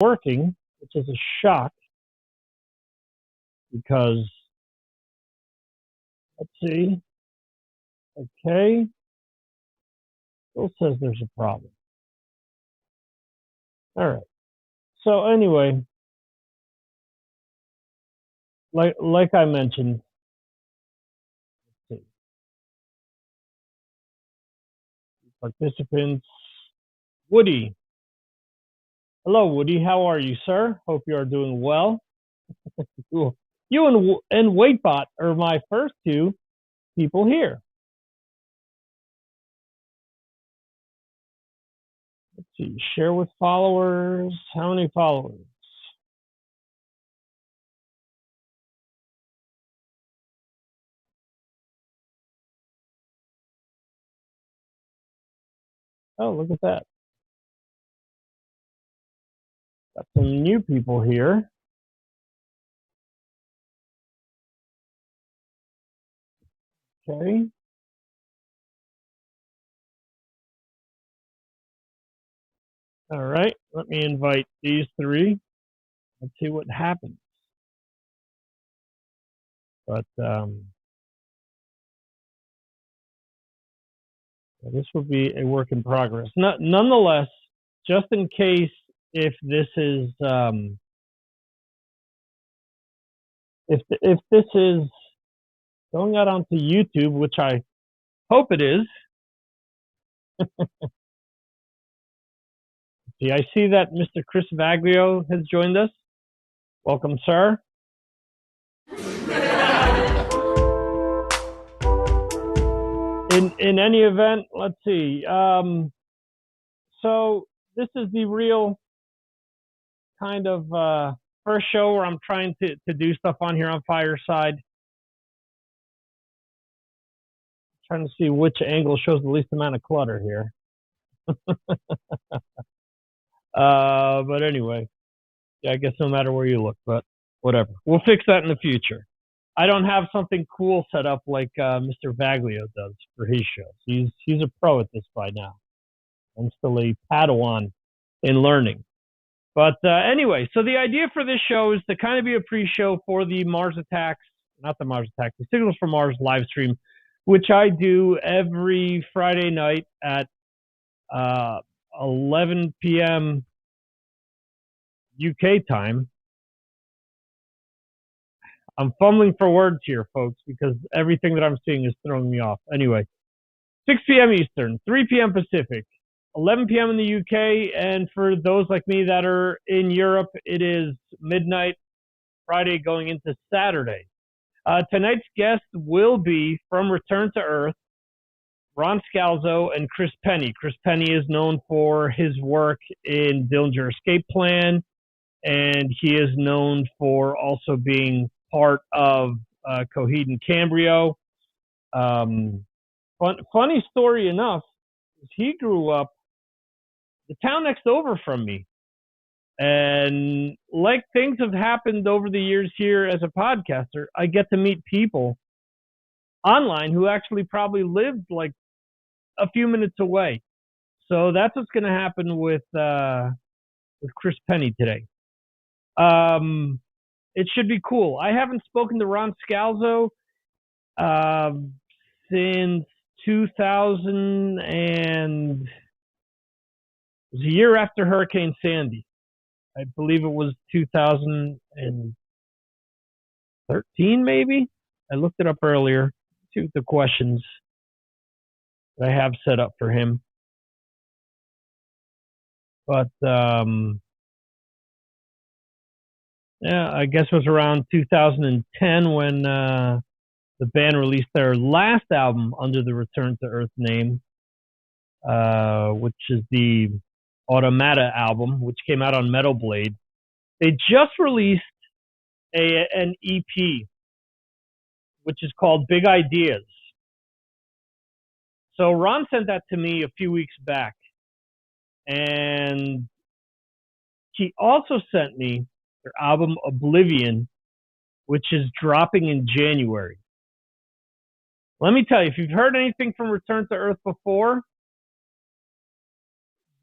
working, which is a shock because, let's see, okay, still says there's a problem. All right. So anyway, like I mentioned, let's see, participants, Woody. Hello, Woody. How are you, sir? Hope you are doing well. Cool. You and Waitbot are my first two people here. Let's see. Share with followers. How many followers? Oh, look at that. Got some new people here. Okay. All right. Let me invite these three. Let's see what happens. But this will be a work in progress. Nonetheless, just in case if this is if this is going out onto YouTube, which I hope it is. See, I see that Mr. Chris Vaglio has joined us. Welcome, sir. In any event, let's see. So this is the real kind of first show where I'm trying to do stuff on here on Fireside. Trying to see which angle shows the least amount of clutter here. But anyway, yeah, I guess no matter where you look, but whatever. We'll fix that in the future. I don't have something cool set up like Mr. Vaglio does for his shows. He's a pro at this by now. I'm still a Padawan in learning. But anyway, so the idea for this show is to kind of be a pre-show for the Mars Attacks, not the Mars Attacks, the Signals from Mars live stream, which I do every Friday night at 11 p.m. UK time. I'm fumbling for words here, folks, because everything that I'm seeing is throwing me off. Anyway, 6 p.m. Eastern, 3 p.m. Pacific, 11 p.m. in the UK, and for those like me that are in Europe, it is midnight Friday going into Saturday. Tonight's guest will be from Return to Earth, Ron Scalzo and Chris Penny. Chris Penny is known for his work in Dillinger Escape Plan, and he is known for also being part of Coheed and Cambrio. Funny story enough, he grew up the town next over from me. And like things have happened over the years here as a podcaster, I get to meet people online who actually probably lived like a few minutes away. So that's what's going to happen with Chris Penny today. It should be cool. I haven't spoken to Ron Scalzo since 2000 and it was a year after Hurricane Sandy. I believe it was 2013, maybe. I looked it up earlier. See the questions that I have set up for him. But yeah, I guess it was around 2010 when the band released their last album under the Return to Earth name, which is the Automata album, which came out on Metal Blade. They just released an EP, which is called Big Ideas. So Ron sent that to me a few weeks back. And he also sent me their album Oblivion, which is dropping in January. Let me tell you, if you've heard anything from Return to Earth before,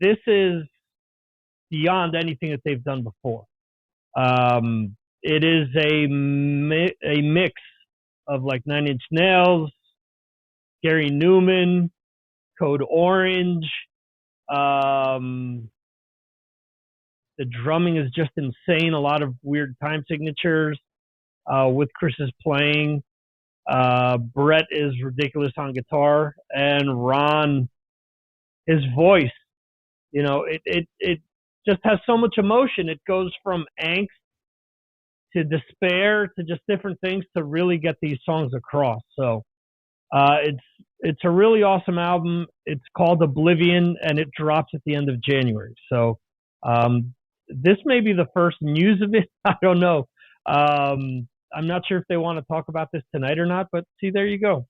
this is beyond anything that they've done before. It is a mix of like Nine Inch Nails, Gary Newman, Code Orange. The drumming is just insane. A lot of weird time signatures with Chris's playing. Brett is ridiculous on guitar, and Ron, his voice, it just has so much emotion. It goes from angst to despair to just different things to really get these songs across. So it's a really awesome album. It's called Oblivion, and it drops at the end of January. So this may be the first news of it. I don't know. I'm not sure if they want to talk about this tonight or not, but see, there you go.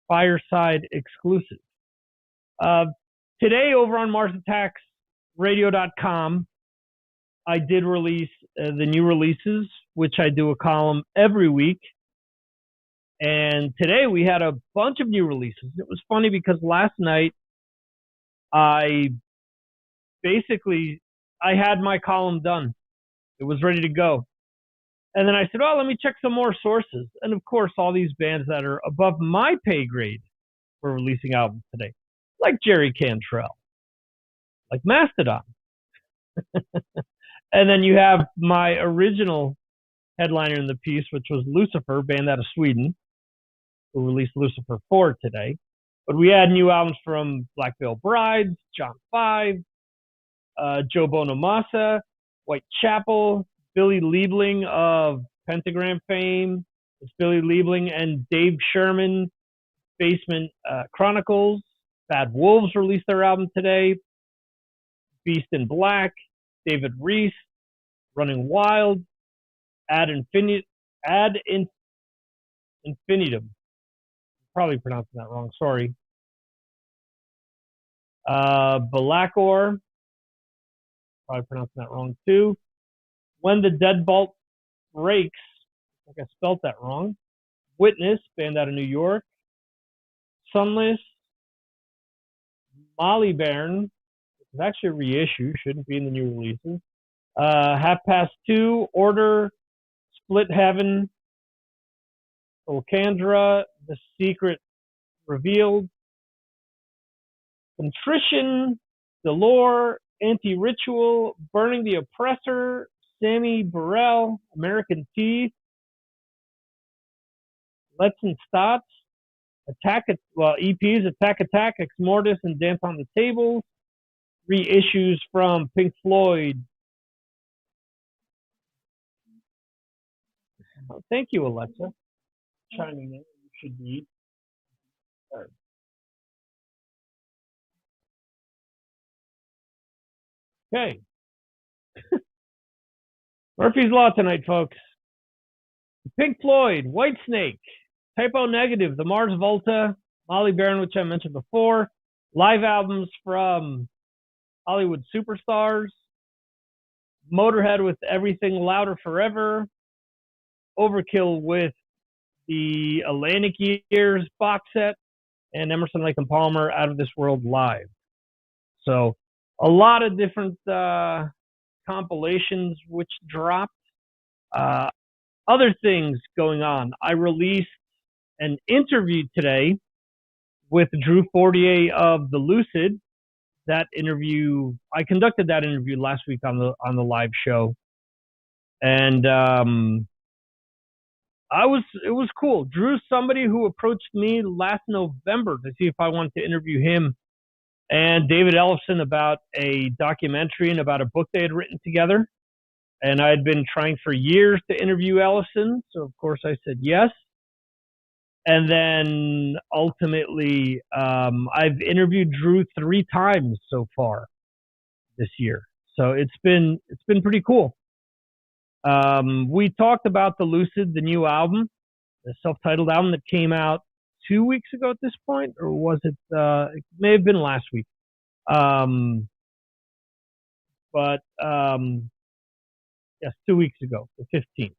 Fireside exclusive. Today over on MarsAttacksRadio.com, I did release the new releases, which I do a column every week. And today we had a bunch of new releases. It was funny because last night I had my column done. It was ready to go. And then I said, oh, let me check some more sources. And of course, all these bands that are above my pay grade were releasing albums today, like Jerry Cantrell, like Mastodon. And then you have my original headliner in the piece, which was Lucifer, band out of Sweden, who released Lucifer 4 today. But we had new albums from Black Veil Brides, John 5, Joe Bonamassa, Whitechapel, Billy Liebling of Pentagram fame. It's Billy Liebling and Dave Sherman, Basement Chronicles. Bad Wolves released their album today. Beast in Black, David Reese, Running Wild, Ad Infinitum. Probably pronouncing that wrong, sorry. Balakor, probably pronouncing that wrong too. When the Deadbolt Breaks, I think I spelt that wrong. Witness, band out of New York. Sunless, Molly Bairn, it's actually a reissue, shouldn't be in the new releases. 2:30, Order, Split Heaven, Volcandra, The Secret Revealed, Contrition, Delore, Anti-Ritual, Burning the Oppressor, Sammy Burrell, American Teeth, Let's and Stots, EPs, Attack, Ex Mortis, and Dance on the Tables, reissues from Pink Floyd. Oh, thank you, Alexa. Chiming in, you should read. Sorry. Okay. Murphy's Law tonight, folks. Pink Floyd, Whitesnake, Typo Negative, The Mars Volta, Molly Bairn, which I mentioned before, live albums from Hollywood Superstars, Motorhead with Everything Louder Forever, Overkill with the Atlantic Years box set, and Emerson, Lake and Palmer, Out of This World Live. So a lot of different compilations which dropped. Other things going on. I released an interview today with Drew Fortier of The Lucid. That interview, I conducted that interview last week on the live show, and it was cool. Drew's somebody who approached me last November to see if I wanted to interview him and David Ellefson about a documentary and about a book they had written together. And I had been trying for years to interview Ellefson, so of course I said yes. And then ultimately, I've interviewed Drew 3 times so far this year. So it's been pretty cool. We talked about The Lucid, the new album, the self-titled album that came out 2 weeks ago at this point, or was it? It may have been last week. Yes, 2 weeks ago, the 15th.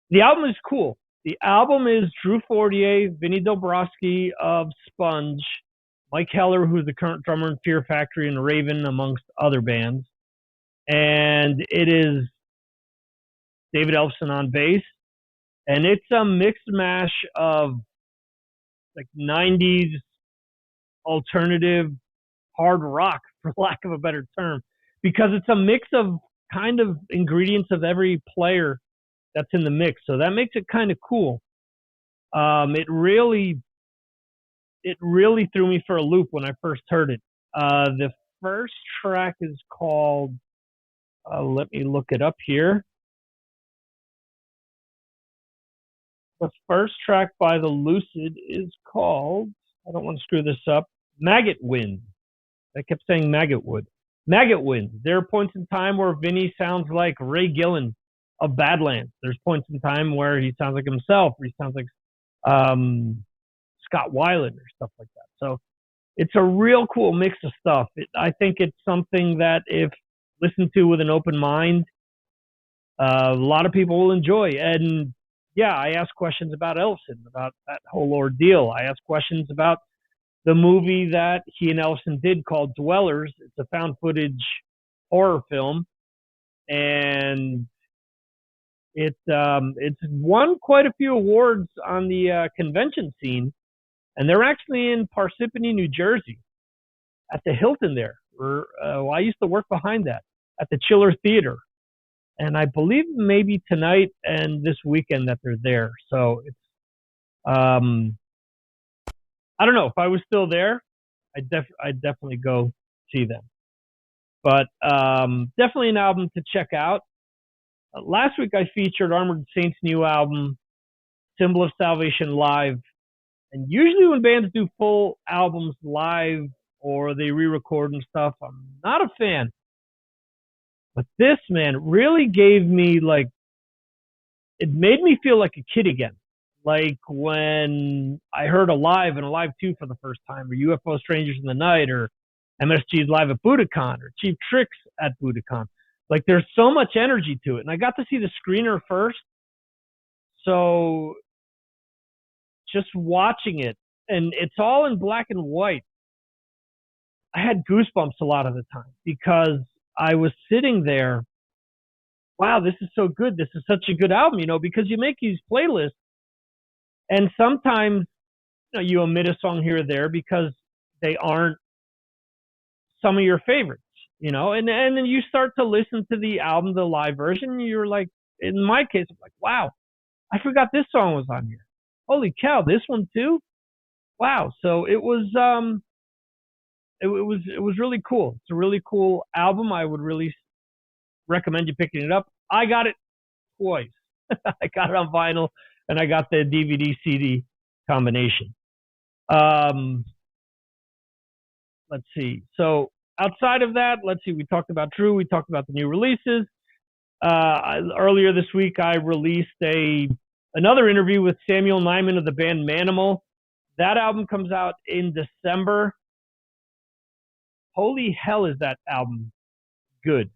The album is cool. The album is Drew Fortier, Vinny Dobrowski of Sponge, Mike Heller, who's the current drummer in Fear Factory and Raven, amongst other bands. And it is David Ellefson on bass. And it's a mixed mash of like 90s alternative hard rock, for lack of a better term, because it's a mix of kind of ingredients of every player that's in the mix. So that makes it kind of cool. It really threw me for a loop when I first heard it. The first track is called, let me look it up here. The first track by the Lucid is called, I don't want to screw this up, Maggot Wind. I kept saying Maggot Wood. Maggot Wind. There are points in time where Vinny sounds like Ray Gillen of Badlands. There's points in time where he sounds like himself, or he sounds like Scott Weiland or stuff like that. So it's a real cool mix of stuff. I think it's something that if listened to with an open mind, a lot of people will enjoy. And yeah, I asked questions about Ellefson, about that whole ordeal. I asked questions about the movie that he and Ellefson did called Dwellers. It's a found footage horror film, and it's won quite a few awards on the convention scene. And they're actually in Parsippany, New Jersey, at the Hilton there. I used to work behind that at the Chiller Theater. And I believe maybe tonight and this weekend that they're there. So it's, I don't know. If I was still there, I'd definitely go see them. But definitely an album to check out. Last week I featured Armored Saint's new album, Symbol of Salvation Live. And usually when bands do full albums live or they re-record and stuff, I'm not a fan. But this, man, really gave me, like, it made me feel like a kid again. Like when I heard Alive and Alive 2 for the first time, or UFO Strangers in the Night, or MSG's Live at Budokan, or Cheap Tricks at Budokan. Like, there's so much energy to it. And I got to see the screener first. So just watching it, and it's all in black and white, I had goosebumps a lot of the time because I was sitting there, wow, this is so good. This is such a good album, because you make these playlists and sometimes you omit a song here or there because they aren't some of your favorites, and then you start to listen to the album, the live version, and you're like, in my case, I'm like, wow, I forgot this song was on here. Holy cow, this one too? Wow. So it was really cool. It's a really cool album. I would really recommend you picking it up. I got it twice. I got it on vinyl and I got the DVD CD combination. Let's see. So outside of that, let's see. We talked about Drew. We talked about the new releases. Earlier this week, I released another interview with Samuel Nyman of the band Manimal. That album comes out in December. Holy hell, is that album good.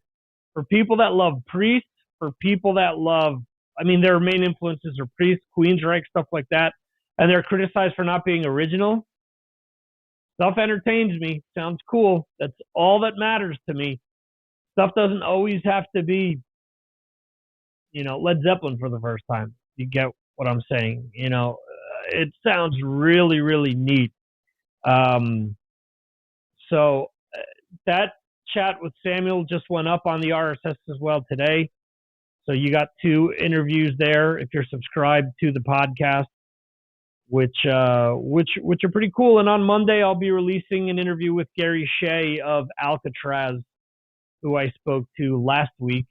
For people that love Priest, for people that love, their main influences are Priest, Queensryche, stuff like that, and they're criticized for not being original. Stuff entertains me. Sounds cool. That's all that matters to me. Stuff doesn't always have to be, Led Zeppelin for the first time. You get what I'm saying? It sounds really, really neat. So that chat with Samuel just went up on the RSS as well today. So you got 2 interviews there if you're subscribed to the podcast, which are pretty cool. And on Monday, I'll be releasing an interview with Gary Shea of Alcatraz, who I spoke to last week.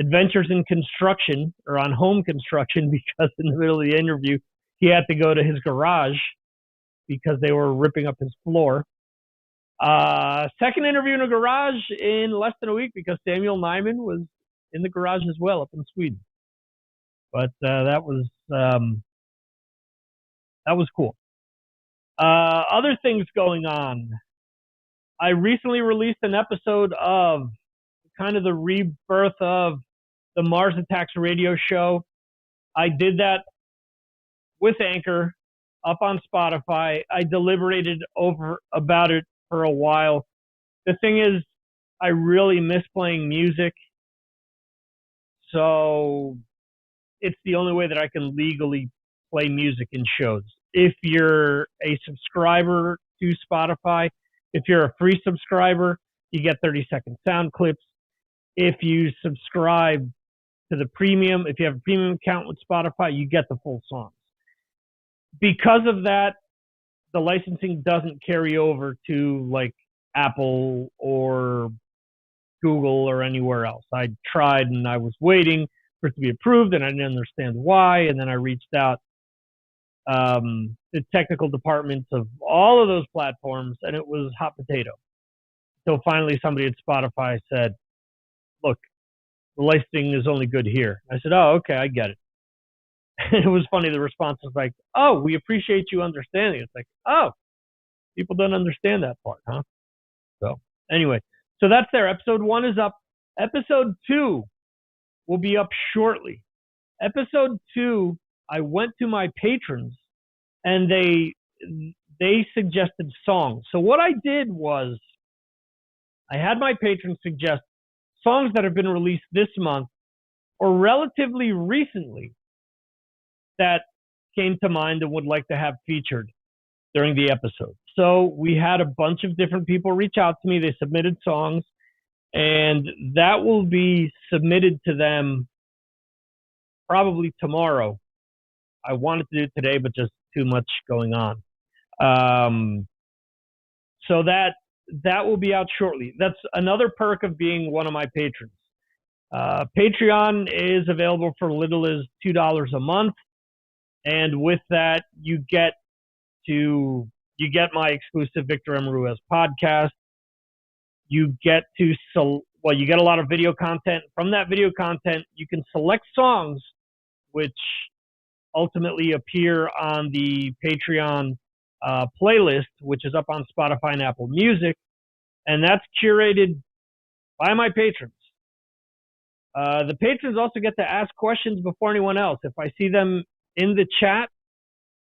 Adventures in construction, or on home construction, because in the middle of the interview, he had to go to his garage because they were ripping up his floor. Second interview in a garage in less than a week because Samuel Nyman was in the garage as well up in Sweden. But that was cool. Other things going on. I recently released an episode of kind of the rebirth of the Mars Attacks radio show. I did that with Anchor up on Spotify. I deliberated about it for a while. The thing is, I really miss playing music, so it's the only way that I can legally play music in shows. If you're a subscriber to Spotify, if you're a free subscriber, you get 30-second sound clips. If you subscribe to the premium, if you have a premium account with Spotify, you get the full songs. Because of that, the licensing doesn't carry over to like Apple or Google or anywhere else. I tried and I was waiting for it to be approved, and I didn't understand why. And then I reached out the technical departments of all of those platforms, and it was hot potato. So finally, somebody at Spotify said, "Look, the licensing is only good here." I said, "Oh, okay, I get it." And it was funny. The response was like, "Oh, we appreciate you understanding." It's like, "Oh, people don't understand that part, huh?" So anyway, so that's there. Episode 1 is up. Episode 2 will be up shortly. Episode 2, I went to my patrons and they suggested songs. So what I did was I had my patrons suggest songs that have been released this month or relatively recently that came to mind and would like to have featured during the episode. So we had a bunch of different people reach out to me. They submitted songs, and that will be submitted to them probably tomorrow. I wanted to do it today, but just too much going on. So that will be out shortly. That's another perk of being one of my patrons. Patreon is available for little as $2 a month, and with that, you get my exclusive Victor M. Ruiz podcast. You get you get a lot of video content. From that video content, you can select songs which ultimately appear on the Patreon playlist, which is up on Spotify and Apple Music, and that's curated by my patrons. The patrons also get to ask questions before anyone else. If I see them in the chat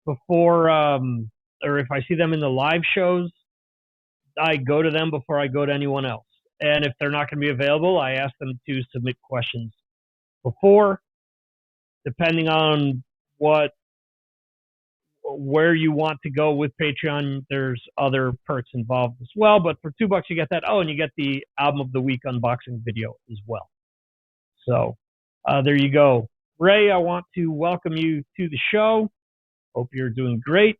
before, or if I see them in the live shows, I go to them before I go to anyone else. And if they're not going to be available, I ask them to submit questions before, depending on where you want to go with Patreon. There's other perks involved as well, but for $2 you get that. Oh, and you get the album of the week unboxing video as well. So there you go. Ray, I want to welcome you to the show. Hope you're doing great.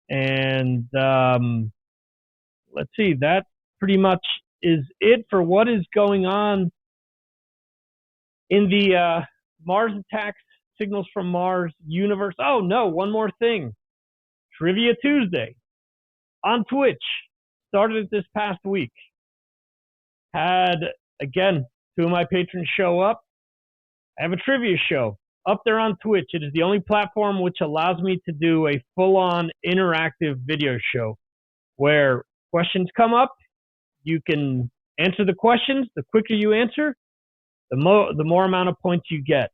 And let's see, that pretty much is it for what is going on in the Mars Attacks, Signals from Mars universe. Oh, no, one more thing. Trivia Tuesday on Twitch started this past week. Had, again, 2 of my patrons show up. I have a trivia show up there on Twitch. It is the only platform which allows me to do a full-on interactive video show where questions come up. You can answer the questions. The quicker you answer, the more amount of points you get.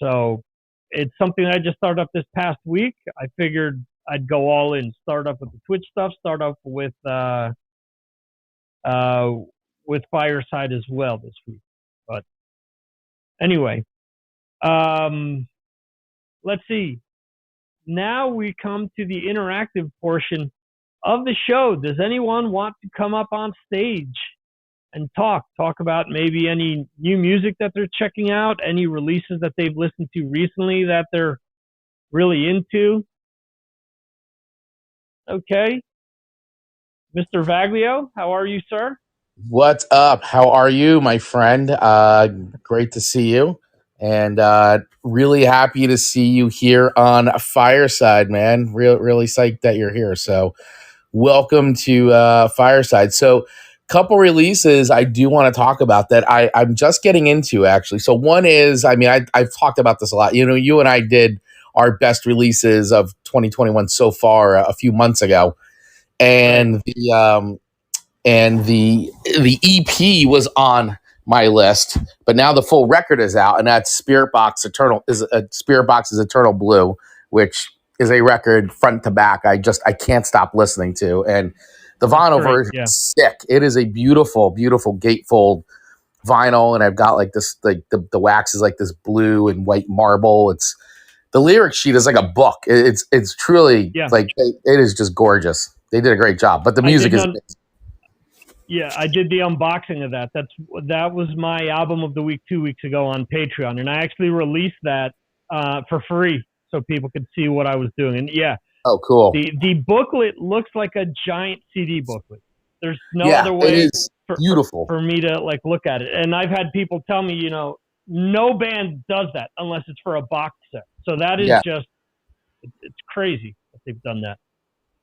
So it's something that I just started up this past week. I figured I'd go all in, start up with the Twitch stuff, start up with Fireside as well this week. But anyway, let's see. Now we come to the interactive portion of the show. Does anyone want to come up on stage and talk about maybe any new music that they're checking out, any releases that they've listened to recently that they're really into? Okay. Mr. Vaglio, how are you, sir? What's up? How are you, my friend? Great to see you, and really happy to see you here on Fireside, man. Really psyched that you're here. So welcome to Fireside. So couple releases I do want to talk about that I'm just getting into, actually. So one is, I mean, I've talked about this a lot. You know, you and I did our best releases of 2021 so far a few months ago, and the EP was on my list, but now the full record is out, and that's Spirit Box's Eternal Blue, which is a record front to back. I can't stop listening to, and the vinyl version Yeah. is sick. It is a beautiful, beautiful gatefold vinyl, and I've got like this, like the wax is like this blue and white marble. It's the lyric sheet is like a book. It's truly like it is just gorgeous. They did a great job, but the music is. Yeah, I did the unboxing of that. That was my album of the week 2 weeks ago on Patreon, and I actually released that for free so people could see what I was doing. And yeah, oh cool. The booklet looks like a giant CD booklet. There's no other way. It is beautiful for me to like look at it. And I've had people tell me, you know, no band does that unless it's for a box set. So that is just it's crazy that they've done that.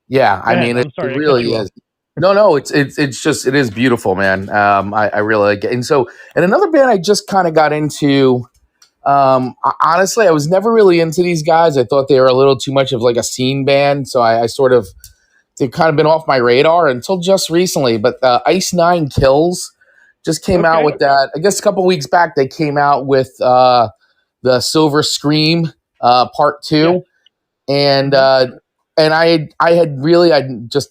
Yeah, I mean, it really is. No, it's just, it is beautiful, man. I really like it. And so, and another band I just kind of got into, honestly, I was never really into these guys. I thought they were a little too much of like a scene band. So I sort of, they've kind of been off my radar until just recently. But Ice Nine Kills just came out with that. I guess a couple weeks back, they came out with the Silver Scream Part 2. And I just,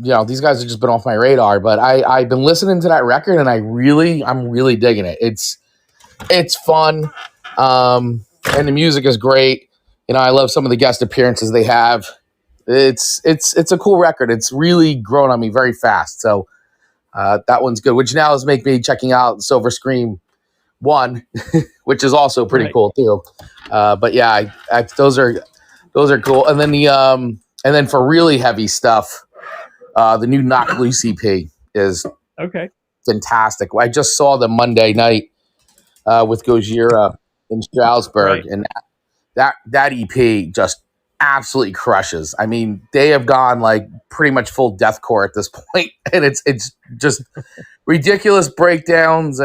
you know, these guys have just been off my radar, but I've been listening to that record and I'm really digging it. It's fun. And the music is great. You know, I love some of the guest appearances they have. It's a cool record. It's really grown on me very fast. So that one's good, which now is make me checking out Silver Scream 1, which is also pretty cool too. But yeah, those are cool. And then for really heavy stuff, the new Knock Loose EP is fantastic. I just saw them Monday night with Gojira in Strasbourg, and that EP just absolutely crushes. I mean, they have gone like pretty much full deathcore at this point, and it's just ridiculous breakdowns,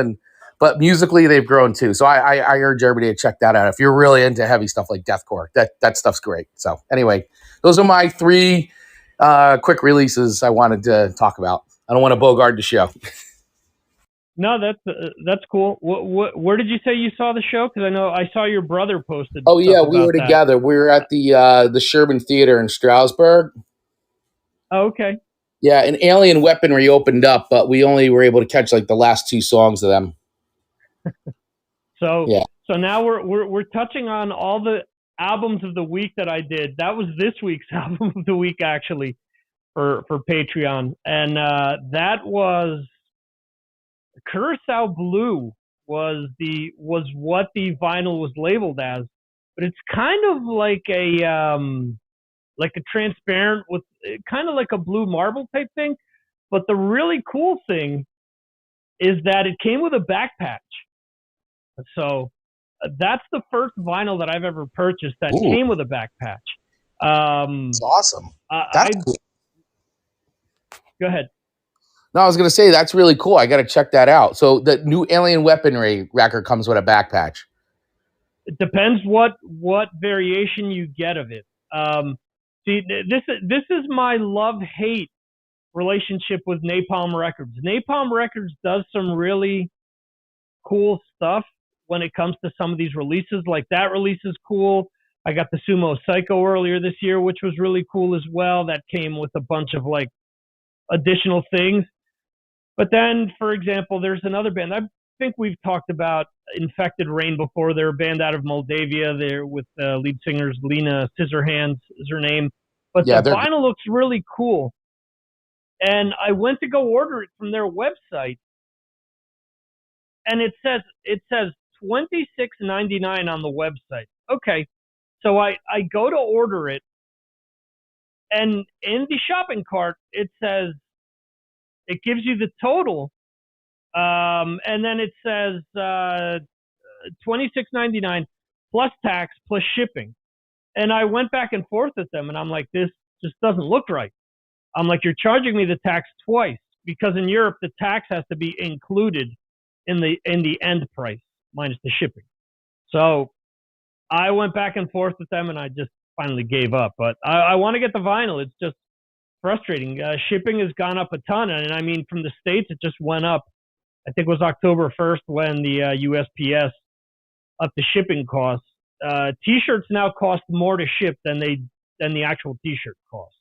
but musically they've grown too. So I urge everybody to check that out if you're really into heavy stuff like deathcore. That stuff's great. So anyway, those are my 3 quick releases I wanted to talk about. I don't want to bogart the show. No, that's cool. Where did you say you saw the show? Because I know I saw your brother posted. Oh yeah, we were together. We were at the Sherman Theater in Strasbourg. Oh, okay. Yeah, and Alien Weaponry opened up, but we only were able to catch like the last 2 songs of them. So now we're touching on all the albums of the week that I did. That was this week's album of the week actually for Patreon, and that was Curacao Blue was what the vinyl was labeled as, but it's kind of like a transparent with kind of like a blue marble type thing. But the really cool thing is that it came with a back patch. So that's the first vinyl that I've ever purchased that came with a back patch. That's awesome. That's cool. Go ahead. No, I was going to say, that's really cool. I got to check that out. So the new Alien Weaponry record comes with a back patch. It depends what variation you get of it. See, this is my love-hate relationship with Napalm Records. Napalm Records does some really cool stuff when it comes to some of these releases. Like that release is cool. I got the Sumo Psycho earlier this year, which was really cool as well. That came with a bunch of like additional things. But then, for example, there's another band. I think we've talked about Infected Rain before. They're a band out of Moldavia. They're with lead singers Lena Scissorhands is her name. But the vinyl looks really cool. And I went to go order it from their website, and it says $26.99 on the website. Okay, so I go to order it, and in the shopping cart it says it gives you the total, and then it says $26.99 plus tax plus shipping. And I went back and forth with them, and I'm like, this just doesn't look right. I'm like, you're charging me the tax twice, because in Europe the tax has to be included in the end price minus the shipping. So I went back and forth with them, and I just finally gave up. But I want to get the vinyl. It's just frustrating. Shipping has gone up a ton, and I mean, from the States it just went up. I think it was October 1st when the USPS upped the shipping costs. T-shirts now cost more to ship than than the actual T-shirt cost.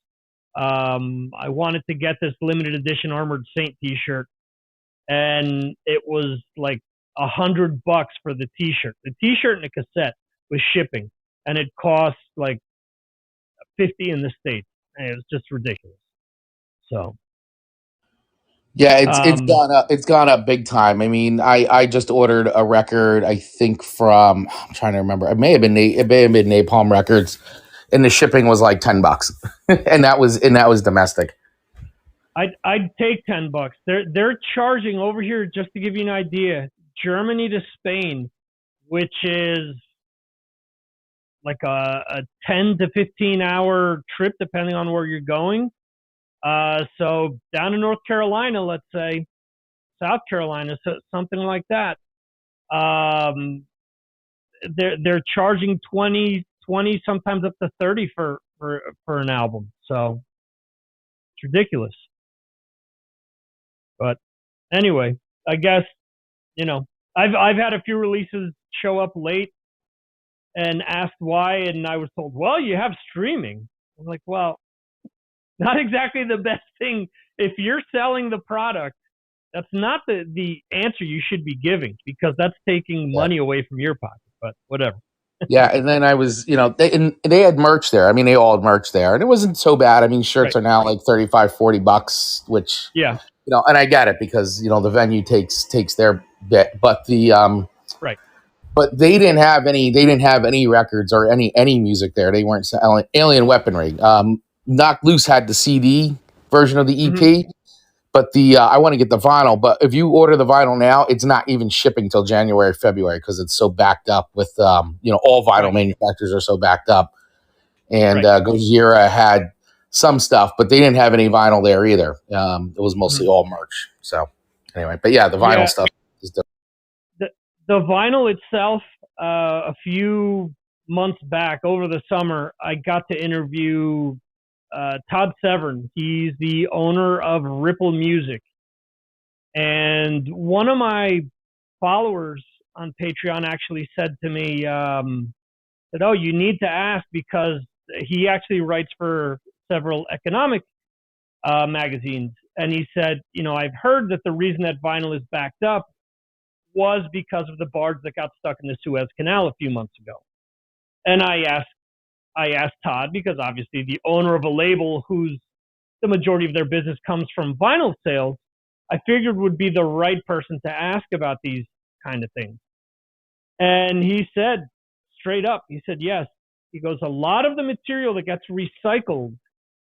I wanted to get this limited edition Armored Saint T-shirt, and it was like $100 for the T-shirt. The T-shirt and the cassette with shipping, and it cost like 50 in the States. And it was just ridiculous. So Yeah, it's gone up big time. I mean, I just ordered a record. I think from I'm trying to remember. It may have been Napalm Records, and the shipping was like $10, and that was domestic. I'd take $10. They're charging over here, just to give you an idea, Germany to Spain, which is like a 10 to 15 hour trip depending on where you're going. So down in North Carolina, let's say, South Carolina, so something like that. They're charging 20, sometimes up to 30 for an album. So it's ridiculous. But anyway, I guess, I've had a few releases show up late and asked why, and I was told, well, you have streaming. I'm like, well, not exactly the best thing. If you're selling the product, that's not the answer you should be giving, because that's taking money away from your pocket. But whatever. Yeah, and then I was, they had merch there. I mean, they all had merch there, and it wasn't so bad. I mean, shirts Right. are now like $35-$40, which, Yeah. and I get it because, the venue takes their bit, but Right. but they didn't have any records or any music there. They weren't selling Alien Weaponry. Knock Loose had the CD version of the EP. Mm-hmm. But I want to get the vinyl. But if you order the vinyl now, it's not even shipping till January, February, because it's so backed up with all vinyl Right. manufacturers are so backed up. And Right. Gojira had some stuff, but they didn't have any vinyl there either. It was mostly all merch. So anyway, but yeah, the vinyl stuff is different. The vinyl itself, a few months back over the summer, I got to interview Todd Severn. He's the owner of Ripple Music. And one of my followers on Patreon actually said to me, that, oh, you need to ask, because he actually writes for several economic magazines. And he said, I've heard that the reason that vinyl is backed up was because of the barge that got stuck in the Suez Canal a few months ago. And I asked Todd, because obviously the owner of a label whose the majority of their business comes from vinyl sales, I figured would be the right person to ask about these kind of things. And he said, straight up, he said, yes. He goes, a lot of the material that gets recycled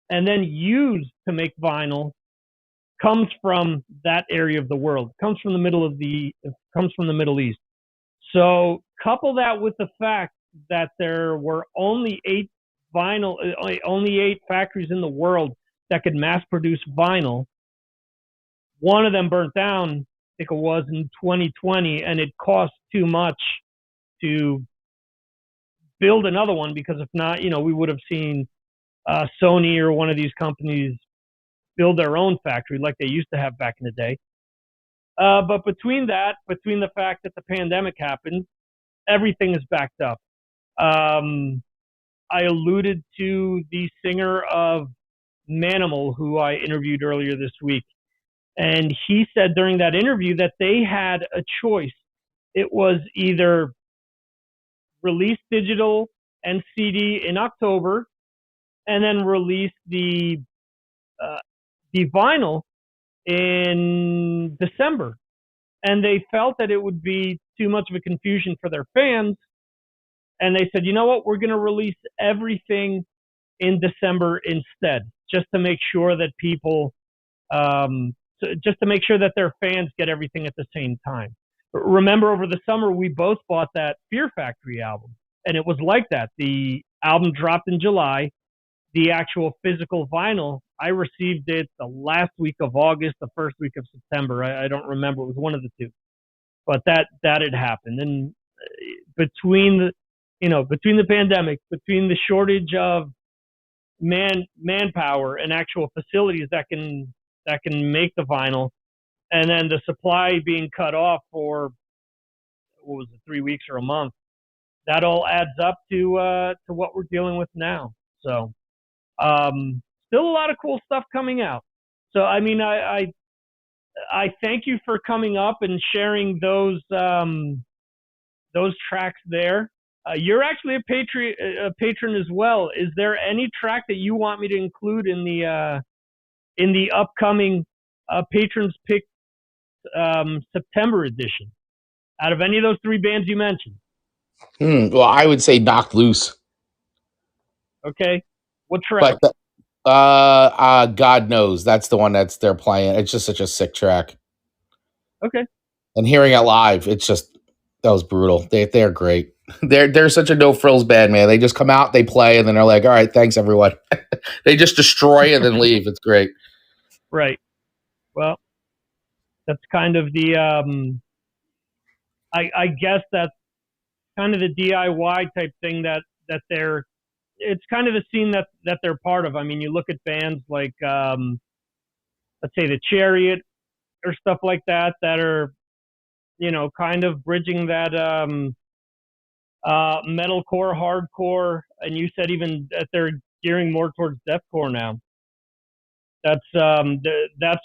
and then used to make vinyl comes from that area of the world, comes from the Middle East. So couple that with the fact that there were only 8 factories in the world that could mass produce vinyl. One of them burnt down, I think it was in 2020, and it cost too much to build another one, because if not, we would have seen Sony or one of these companies build their own factory like they used to have back in the day. But between the fact that the pandemic happened, everything is backed up. I alluded to the singer of Manimal, who I interviewed earlier this week. And he said during that interview that they had a choice. It was either release digital and CD in October, and then release the vinyl in December. And they felt that it would be too much of a confusion for their fans. And they said, you know what, we're going to release everything in December instead, just to make sure that people, just to make sure that their fans get everything at the same time. Remember, over the summer, we both bought that Fear Factory album, and it was like that. The album dropped in July. The actual physical vinyl, I received it the last week of August, the first week of September. I don't remember. It was one of the two. But that had happened. And between the pandemic, between the shortage of manpower and actual facilities that can make the vinyl, and then the supply being cut off for, what was it, 3 weeks or a month, that all adds up to what we're dealing with now. So Still a lot of cool stuff coming out. So I mean, I thank you for coming up and sharing those tracks there. You're actually a patron as well. Is there any track that you want me to include in the upcoming patrons pick September edition? Out of any of those three bands you mentioned, Well, I would say Knocked Loose, okay, what track? but God knows that's the one that's they're playing. It's just such a sick track, Okay, and hearing it live, it's just that was brutal. They're great. They're such a no frills band, man. They just come out, they play, and then they're like, all right, thanks everyone. They just destroy and then leave. It's great. right. Well, that's kind of the I guess that's kind of the DIY type thing that they're. It's kind of the scene that they're part of. I mean, you look at bands like let's say the Chariot or stuff like that are kind of bridging that metalcore, hardcore, and you said even that they're gearing more towards deathcore now. That's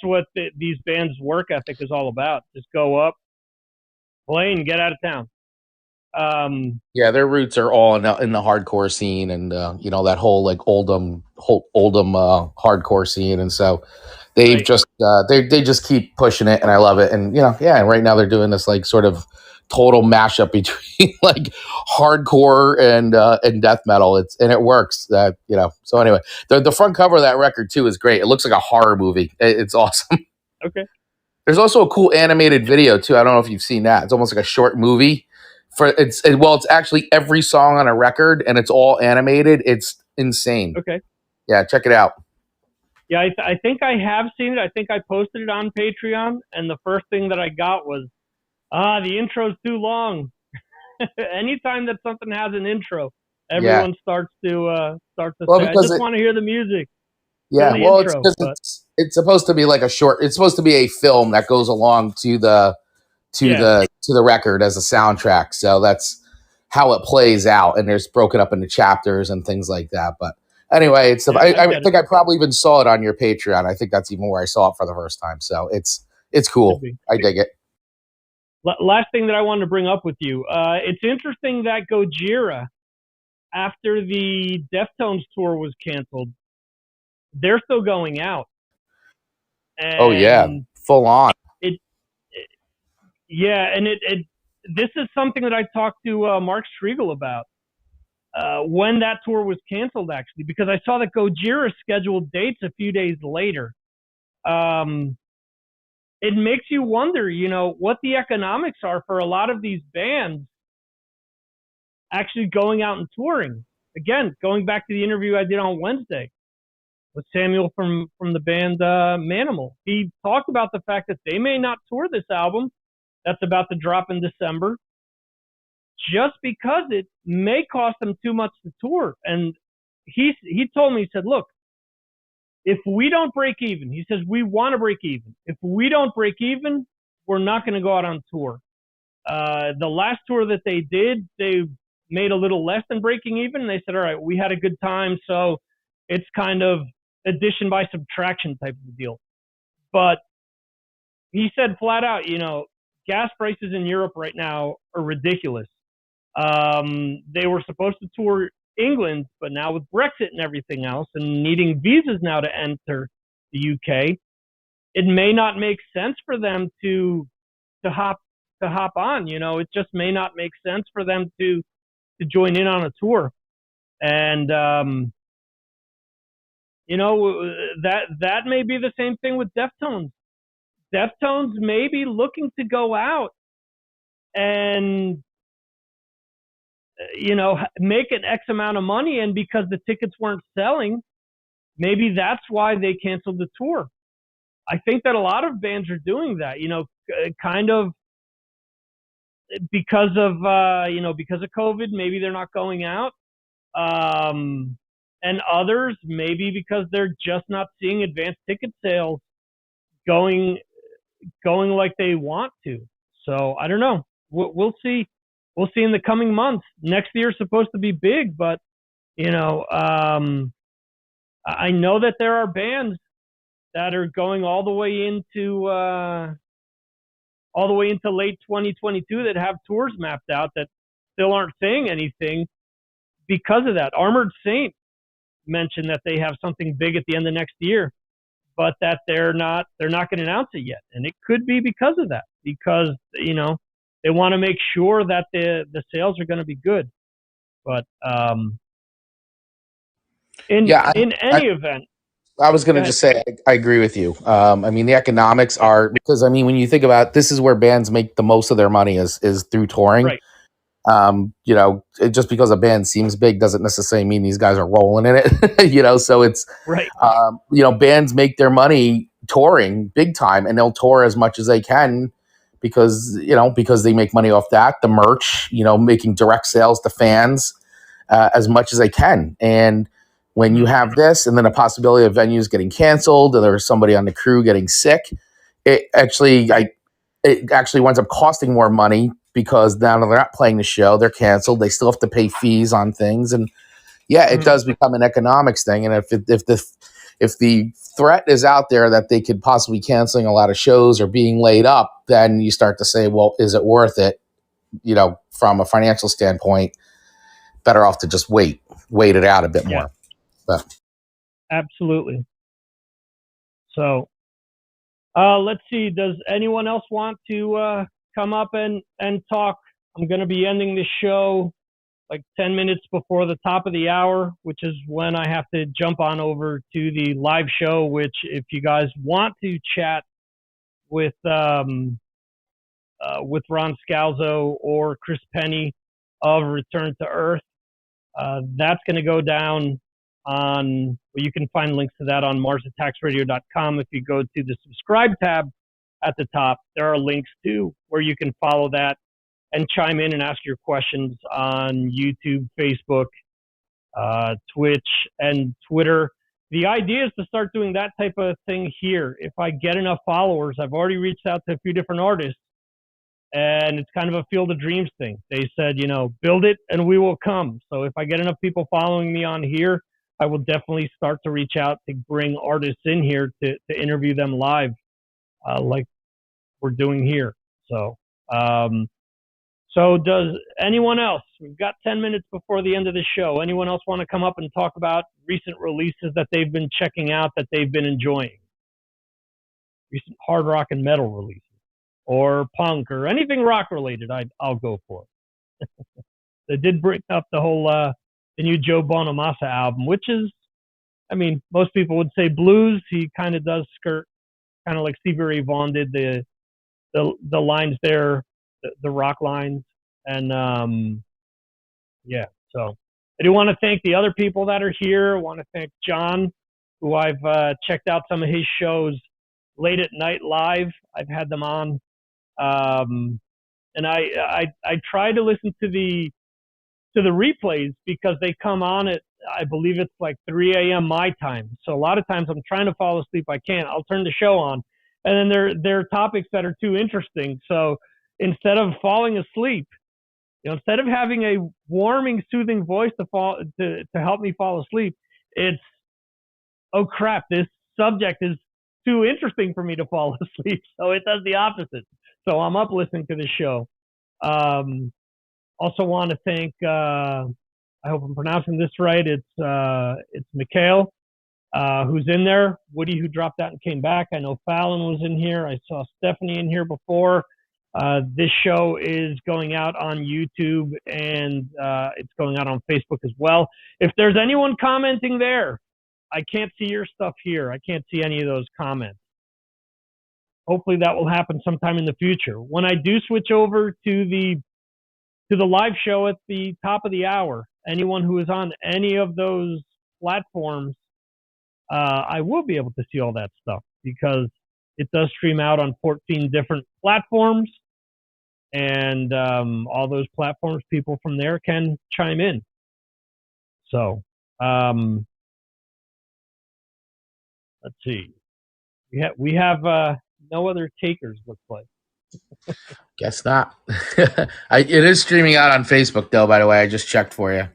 what these bands' work ethic is all about. Just go up, play, and get out of town. Yeah, their roots are all in the hardcore scene, and that whole like Oldham hardcore scene, and so they've Right. just they just keep pushing it, and I love it. And yeah, right now they're doing this like sort of total mashup between like hardcore and death metal. It works. So anyway, the front cover of that record too is great. It looks like a horror movie. It's awesome. Okay. There's also a cool animated video too. I don't know if you've seen that. It's almost like a short movie. It's actually every song on a record, and it's all animated. It's insane. Okay. Yeah, check it out. Yeah, I think I have seen it. I think I posted it on Patreon, and the first thing that I got was, the intro's too long. Anytime that something has an intro, everyone starts to say, I just want to hear the music. Yeah, the well, intro, it's because it's supposed to be like a short. It's supposed to be a film that goes along to the record as a soundtrack. So that's how it plays out, and there's broken up into chapters and things like that. But anyway, I think I probably even saw it on your Patreon. I think that's even where I saw it for the first time. So it's cool. I dig it. Last thing that I wanted to bring up with you, it's interesting that Gojira, after the Deftones tour was canceled, they're still going out. And oh yeah, full on. Yeah, and this is something that I talked to Mark Striegel about when that tour was canceled, actually, because I saw that Gojira scheduled dates a few days later. It makes you wonder, what the economics are for a lot of these bands actually going out and touring. Again, going back to the interview I did on Wednesday with Samuel from the band Manimal. He talked about the fact that they may not tour this album that's about to drop in December just because it may cost them too much to tour. And he told me, he said, look, if we don't break even, he says, we want to break even. If we don't break even, we're not going to go out on tour. The last tour that they did, they made a little less than breaking even. And they said, all right, we had a good time. So it's kind of addition by subtraction type of deal. But he said flat out, gas prices in Europe right now are ridiculous. They were supposed to tour England, but now with Brexit and everything else and needing visas now to enter the UK, it may not make sense for them to hop on. It just may not make sense for them to join in on a tour. And that may be the same thing with Deftones. Deftones may be looking to go out and make an X amount of money, and because the tickets weren't selling, maybe that's why they canceled the tour. I think that a lot of bands are doing that, kind of because of COVID, maybe they're not going out. And others maybe because they're just not seeing advanced ticket sales going like they want to. So I don't know. We'll see. We'll see in the coming months. Next year is supposed to be big, but I I know that there are bands that are going all the way into late 2022 that have tours mapped out that still aren't saying anything because of that. Armored Saint mentioned that they have something big at the end of next year, but that they're not going to announce it yet, and it could be because of that, because they want to make sure that the sales are going to be good. But in Yeah, I, any event, I was going go to ahead. just say I agree with you. I mean, the economics Yeah, are because I mean, when you think about this, is where bands make the most of their money is through touring. right, Just because a band seems big doesn't necessarily mean these guys are rolling in it. So it's right, bands make their money touring big time, and they'll tour as much as they can because they make money off that, the merch, making direct sales to fans as much as they can. And when you mhm, have this, and then a possibility of venues getting canceled, or there's somebody on the crew getting sick, it actually, right, it actually winds up costing more money because now they're not playing the show, they're canceled. They still have to pay fees on things, and yeah, it mhm, does become an economics thing. And if the threat is out there that they could possibly canceling a lot of shows or being laid up, then you start to say, well, is it worth it? From a financial standpoint, better off to just wait it out a bit yeah, more. But absolutely. So let's see. Does anyone else want to come up and talk? I'm going to be ending the show like 10 minutes before the top of the hour, which is when I have to jump on over to the live show. Which, if you guys want to chat with Ron Scalzo or Chris Penny of Return to Earth, that's going to go down on. Well, you can find links to that on MarsAttacksRadio.com. If you go to the subscribe tab at the top, there are links to where you can follow that and chime in and ask your questions on YouTube, Facebook, Twitch, and Twitter. The idea is to start doing that type of thing here. If I get enough followers, I've already reached out to a few different artists, and it's kind of a Field of Dreams thing. They said, build it and we will come. So if I get enough people following me on here, I will definitely start to reach out to bring artists in here to interview them live, like we're doing here. So does anyone else? We've got 10 minutes before the end of the show. Anyone else want to come up and talk about recent releases that they've been checking out, that they've been enjoying? Recent hard rock and metal releases, or punk, or anything rock related, I'll go for it. They did bring up the new Joe Bonamassa album, which is, most people would say blues. He kind of does skirt, kind of like Stevie Ray Vaughan did the lines there, the rock lines. And yeah, so I do want to thank the other people that are here. I want to thank John, who I've checked out some of his shows late at night live. I've had them on, and I try to listen to the replays because they come on at, I believe it's like 3 a.m. my time. So a lot of times I'm trying to fall asleep, I can't. I'll turn the show on, and then there are topics that are too interesting. So instead of falling asleep, instead of having a warming, soothing voice to help me fall asleep, it's, oh crap, this subject is too interesting for me to fall asleep. So it does the opposite. So I'm up listening to the show. Also want to thank, I hope I'm pronouncing this right. It's Mikhail, who's in there. Woody, who dropped out and came back. I know Fallon was in here. I saw Stephanie in here before. This show is going out on YouTube, and it's going out on Facebook as well. If there's anyone commenting there, I can't see your stuff here. I can't see any of those comments. Hopefully that will happen sometime in the future. When I do switch over to the live show at the top of the hour, anyone who is on any of those platforms, I will be able to see all that stuff because it does stream out on 14 different platforms. And all those platforms, people from there can chime in. So let's see. We have no other takers, looks like. guess not. It is streaming out on Facebook, though. By the way, I just checked for you.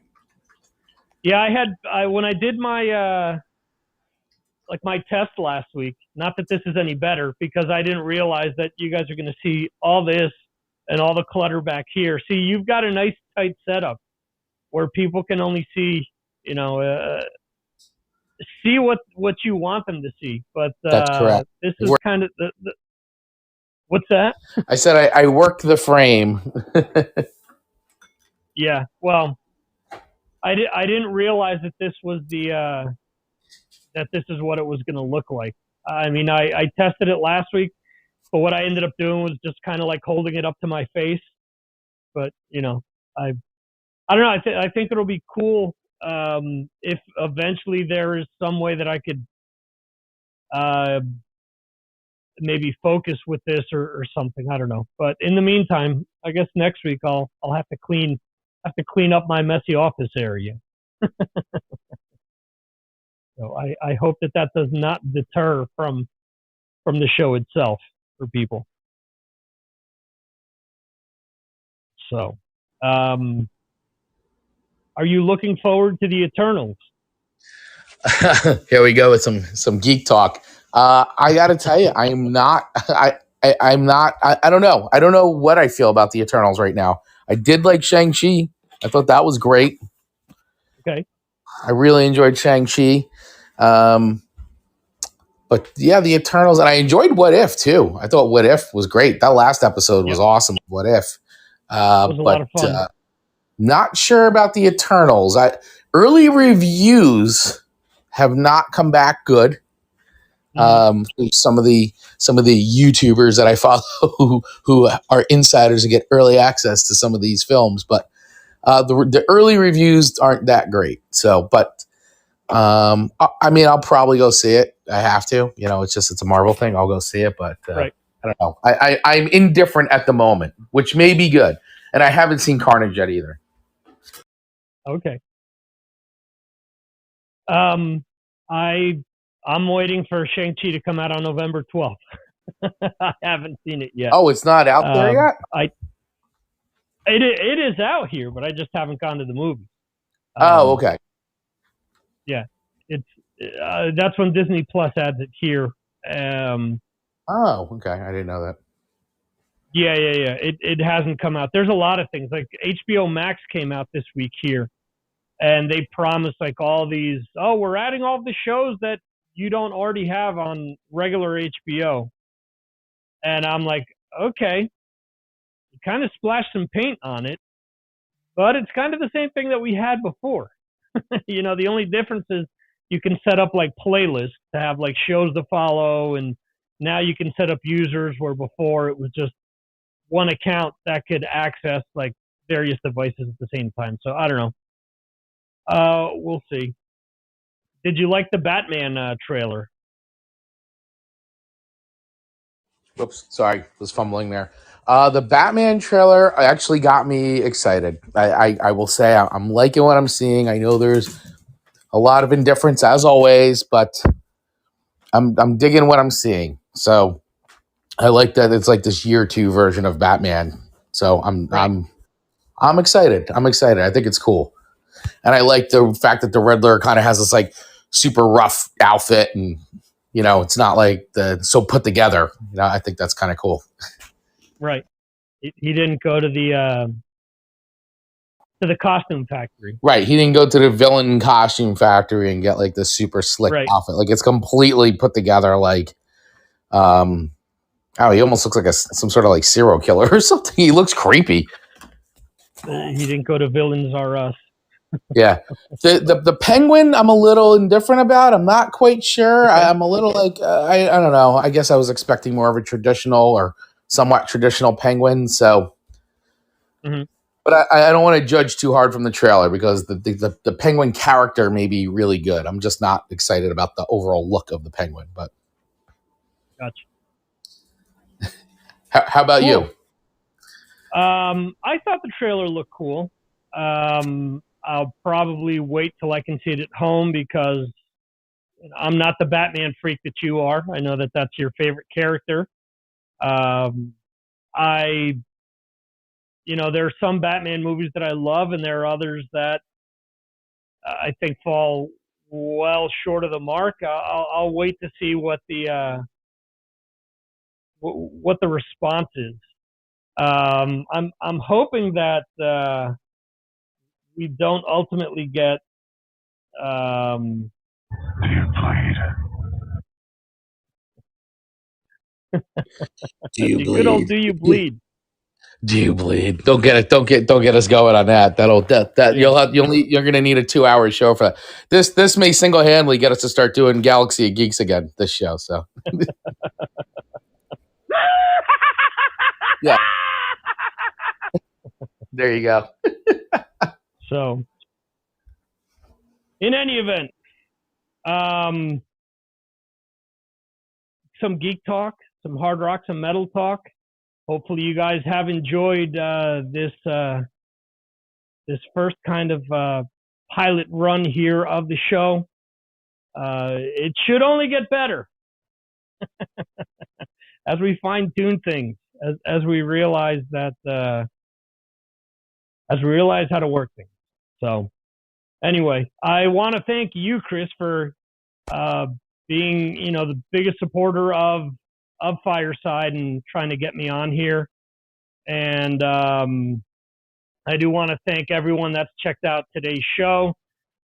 Yeah, when I did my my test last week. Not that this is any better, because I didn't realize that you guys are going to see all this and all the clutter back here. See, you've got a nice tight setup where people can only see, see what you want them to see. But That's correct. this is kind of the what's that? I said I worked the frame. Yeah. Well, I didn't realize that this was that this is what it was going to look like. I mean, I tested it last week, but what I ended up doing was just kind of like holding it up to my face. But I don't know. I think it'll be cool if eventually there is some way that I could maybe focus with this or something. I don't know. But in the meantime, I guess next week I'll have to clean up my messy office area. So I hope that does not deter from the show itself for people. So, are you looking forward to the Eternals? Here we go with some geek talk. I got to tell you, I'm not. I'm not. I don't know. I don't know what I feel about the Eternals right now. I did like Shang-Chi. I thought that was great. Okay. I really enjoyed Shang-Chi. But yeah, the Eternals, and I enjoyed What If too. I thought What If was great. That last episode was awesome. What If? It was a lot of fun. Not sure about the Eternals. Early reviews have not come back good. Some of the YouTubers that I follow who are insiders and get early access to some of these films, but the early reviews aren't that great. So, but I mean, I'll probably go see it. I have to. It's a Marvel thing. I'll go see it, but right. I don't know. I'm indifferent at the moment, which may be good. And I haven't seen Carnage yet either. Okay. I'm waiting for Shang-Chi to come out on November 12th. I haven't seen it yet. Oh, it's not out there yet? It is out here, but I just haven't gone to the movie. Oh, okay. Yeah. It's that's when Disney Plus adds it here. Oh, okay. I didn't know that. Yeah. It hasn't come out. There's a lot of things. Like HBO Max came out this week here, and they promised like all these, we're adding all the shows that you don't already have on regular HBO. And I'm like, okay, you kind of splashed some paint on it, but it's kind of the same thing that we had before. The only difference is you can set up like playlists to have like shows to follow, and now you can set up users where before it was just one account that could access like various devices at the same time. So I don't know. We'll see. Did you like the Batman trailer? Whoops, sorry, was fumbling there. The Batman trailer actually got me excited. I will say I'm liking what I'm seeing. I know there's a lot of indifference as always, but I'm digging what I'm seeing. So I like that it's like this year 2 version of Batman. So I'm excited. I'm excited. I think it's cool. And I like the fact that the Riddler kind of has this like super rough outfit, and it's not like so put together. I think that's kind of cool. Right. He didn't go to the costume factory. Right. He didn't go to the villain costume factory and get like this super slick outfit. Like it's completely put together. Like, he almost looks like some sort of like serial killer or something. He looks creepy. He didn't go to Villains R Us. Yeah. The Penguin, I'm a little indifferent about. I'm not quite sure. Okay. I'm a little like, I don't know. I guess I was expecting more of a traditional or somewhat traditional Penguin. So, but I don't want to judge too hard from the trailer because the Penguin character may be really good. I'm just not excited about the overall look of the Penguin. But gotcha. How about you? I thought the trailer looked cool. I'll probably wait till I can see it at home because I'm not the Batman freak that you are. I know that that's your favorite character. There are some Batman movies that I love, and there are others that I think fall well short of the mark. I'll wait to see what the response is. I'm hoping that we don't ultimately get. Do you bleed? Do you The good old bleed? "Do you bleed"? Do you bleed? Don't get it. Don't get us going on that. That Yeah. you're gonna need a 2 hour show for that. This may single handedly get us to start doing Galaxy of Geeks again. This show. So yeah, there you go. So, in any event, some geek talk, some hard rock, some metal talk. Hopefully, you guys have enjoyed this first kind of pilot run here of the show. It should only get better as we fine tune things, as we realize that as we realize how to work things. So, anyway, I want to thank you, Chris, for being the biggest supporter of Fireside and trying to get me on here. And I do want to thank everyone that's checked out today's show.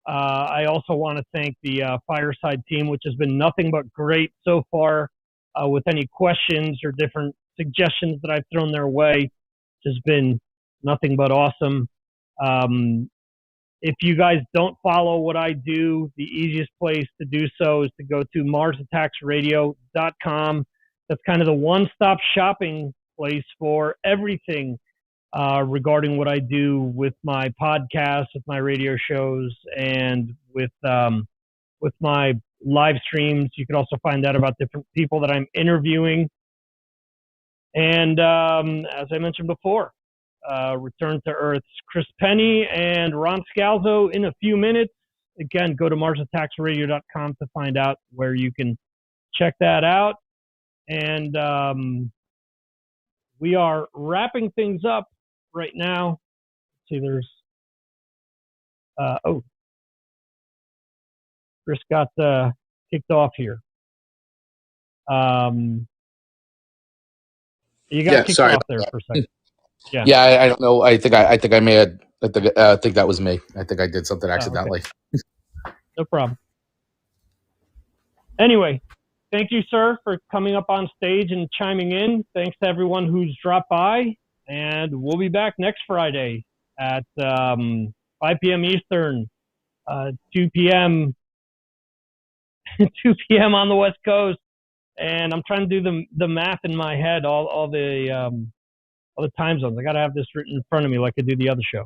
I also want to thank the Fireside team, which has been nothing but great so far with any questions or different suggestions that I've thrown their way. It's just been nothing but awesome. If you guys don't follow what I do, the easiest place to do so is to go to MarsAttacksRadio.com. That's kind of the one-stop shopping place for everything regarding what I do with my podcast, with my radio shows, and with my live streams. You can also find out about different people that I'm interviewing. And as I mentioned before, Return to Earth's Chris Penny and Ron Scalzo in a few minutes. Again, go to MarsAttacksRadio.com to find out where you can check that out. And we are wrapping things up right now. Let's see, there's Chris got kicked off here. You got kicked off there for a second. Yeah. I don't know. I think I may have. I think that was me. I think I did something accidentally. Okay. No problem. Anyway, thank you, sir, for coming up on stage and chiming in. Thanks to everyone who's dropped by. And we'll be back next Friday at 5 p.m. Eastern, 2 p.m. 2 p.m. on the West Coast. And I'm trying to do the math in my head, all the time zones. I got to have this written in front of me like I do the other show.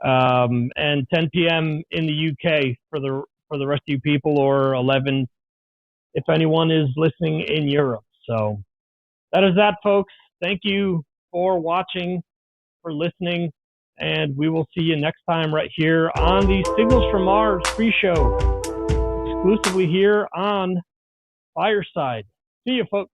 And 10 p.m. in the UK for the rest of you people, or 11 if anyone is listening in Europe. So that is that, folks. Thank you for watching, for listening, and we will see you next time right here on the Signals from Mars pre-show, exclusively here on Fireside. See you, folks.